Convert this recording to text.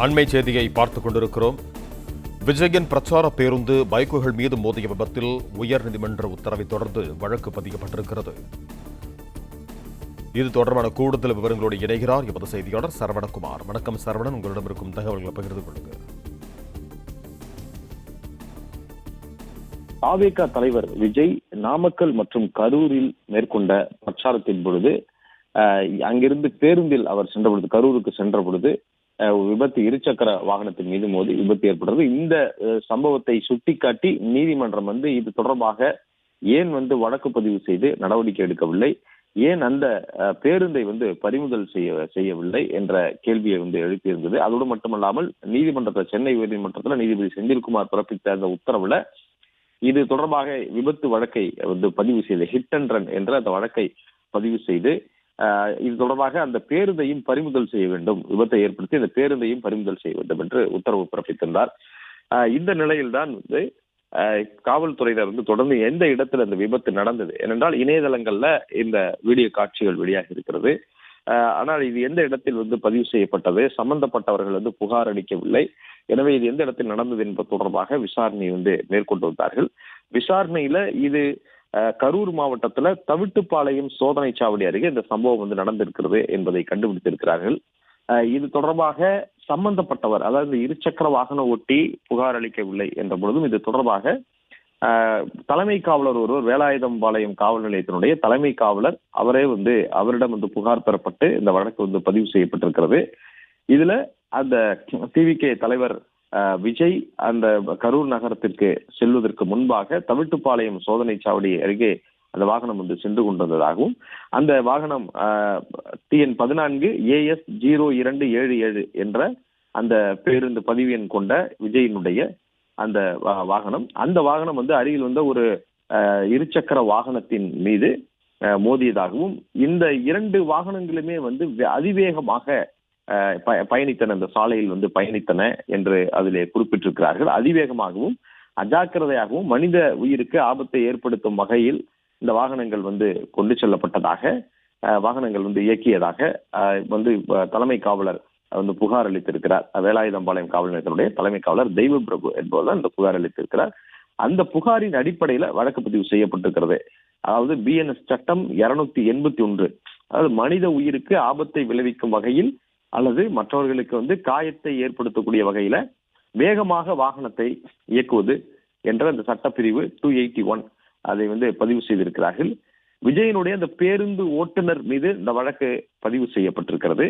அண்மை செய்தியை பார்த்துக் கொண்டிருக்கிறோம். விஜயின் பிரச்சார பேருந்து பைக்குகள் மீது மோதிய விபத்தில் உயர்நீதிமன்ற உத்தரவை தொடர்ந்து வழக்கு பதியப்பட்டிருக்கிறது. இது தொடர்பான கூடுதல் விவரங்களோடு இணைகிறார் எமது செய்தியாளர் சரவணகுமார். வணக்கம் சரவணன், உங்களிடம் இருக்கும் தகவல்களை பகிர்ந்து கொள்ளுங்கள். AVK தலைவர் விஜய் நாமக்கல் மற்றும் கரூரில் மேற்கொண்ட பிரச்சாரத்தின் பொழுது அங்கிருந்து பேருந்தில் அவர் சென்ற பொழுது, கரூருக்கு சென்ற பொழுது விபத்து இருசக்கர வாகனத்தின் மீது மோதி விபத்து ஏற்படுறது. இந்த சம்பவத்தை சுட்டிக்காட்டி நீதிமன்றம் இது தொடர்பாக ஏன் வழக்கு பதிவு செய்து நடவடிக்கை எடுக்கவில்லை, ஏன் அந்த பேருந்தை பறிமுதல் செய்யவில்லை என்ற கேள்வியை எழுப்பியிருந்தது. அதோடு மட்டுமல்லாமல் நீதிமன்றத்தில், சென்னை உயர்நீதிமன்றத்தில் நீதிபதி செந்தில்குமார் பிறப்பித்த அந்த உத்தரவுல இது தொடர்பாக விபத்து வழக்கை பதிவு செய்து, ஹிட் அண்ட் ரன் என்ற அந்த வழக்கை பதிவு செய்து இது தொடர்பாக அந்த பேருந்தையும் பறிமுதல் செய்ய வேண்டும், விபத்தை ஏற்படுத்தி அந்த பேருந்தையும் பறிமுதல் செய்ய வேண்டும் என்று உத்தரவு பிறப்பித்திருந்தார். இந்த நிலையில்தான் காவல்துறையினர் தொடர்ந்து எந்த இடத்துல அந்த விபத்து நடந்தது, ஏனென்றால் இணையதளங்கள்ல இந்த வீடியோ காட்சிகள் வெளியாக இருக்கிறது. ஆனால் இது எந்த இடத்தில் பதிவு செய்யப்பட்டது, சம்பந்தப்பட்டவர்கள் புகார் அளிக்கவில்லை. எனவே இது எந்த இடத்தில் நடந்தது என்பது தொடர்பாக விசாரணை மேற்கொண்டு வந்தார்கள். விசாரணையில இது கரூர் மாவட்டத்துல தவிட்டுப்பாளையம் சோதனை சாவடி அருகே இந்த சம்பவம் நடந்திருக்கிறது என்பதை கண்டுபிடித்திருக்கிறார்கள். இது தொடர்பாக சம்பந்தப்பட்டவர், அதாவது இருசக்கர வாகன ஓட்டி புகார் அளிக்கவில்லை என்ற பொழுதும் இது தொடர்பாக தலைமை காவலர் ஒருவர், வேலாயுதம்பாளையம் காவல் நிலையத்தினுடைய தலைமை காவலர் அவரே அவரிடம் புகார் பெறப்பட்டு இந்த வழக்கு பதிவு செய்யப்பட்டிருக்கிறது. இதுல அந்த TVK தலைவர் விஜய் அந்த கரூர் நகரத்திற்கு செல்வதற்கு முன்பாக தவிட்டுப்பாளையம் சோதனை சாவடி அருகே அந்த வாகனம் சென்று கொண்டிருந்ததாகவும், அந்த வாகனம் TN 14 AS 0277 என்ற அந்த பேருந்து பதிவு எண் கொண்ட விஜயினுடைய அந்த வாகனம், அந்த வாகனம் அருகில் ஒரு இருசக்கர வாகனத்தின் மீது மோதியதாகவும், இந்த இரண்டு வாகனங்களுமே அதிவேகமாக பயணித்தன, இந்த சாலையில் பயணித்தன என்று அதிலே குறிப்பிட்டிருக்கிறார்கள். அதிவேகமாகவும் அஜாக்கிரதையாகவும் மனித உயிருக்கு ஆபத்தை ஏற்படுத்தும் வகையில் இந்த வாகனங்கள் கொண்டு செல்லப்பட்டதாக, வாகனங்கள் இயக்கியதாக தலைமை காவலர் புகார் அளித்திருக்கிறார். வேலாயுதம்பாளையம் காவல் நிலையத்தினுடைய தலைமை காவலர் தெய்வ பிரபு என்பவர் இந்த புகார் அளித்திருக்கிறார். அந்த புகாரின் அடிப்படையில வழக்கு பதிவு செய்யப்பட்டிருக்கிறது. அதாவது BNS சட்டம் 281, அதாவது மனித உயிருக்கு ஆபத்தை விளைவிக்கும் வகையில் அல்லது மற்றவர்களுக்கு காயத்தை ஏற்படுத்தக்கூடிய வகையில வேகமாக வாகனத்தை இயக்குவது என்ற அந்த சட்டப்பிரிவு 281 அதை பதிவு செய்திருக்கிறார்கள். விஜயனுடைய அந்த பேருந்து ஓட்டுநர் மீது இந்த வழக்கு பதிவு செய்யப்பட்டிருக்கிறது.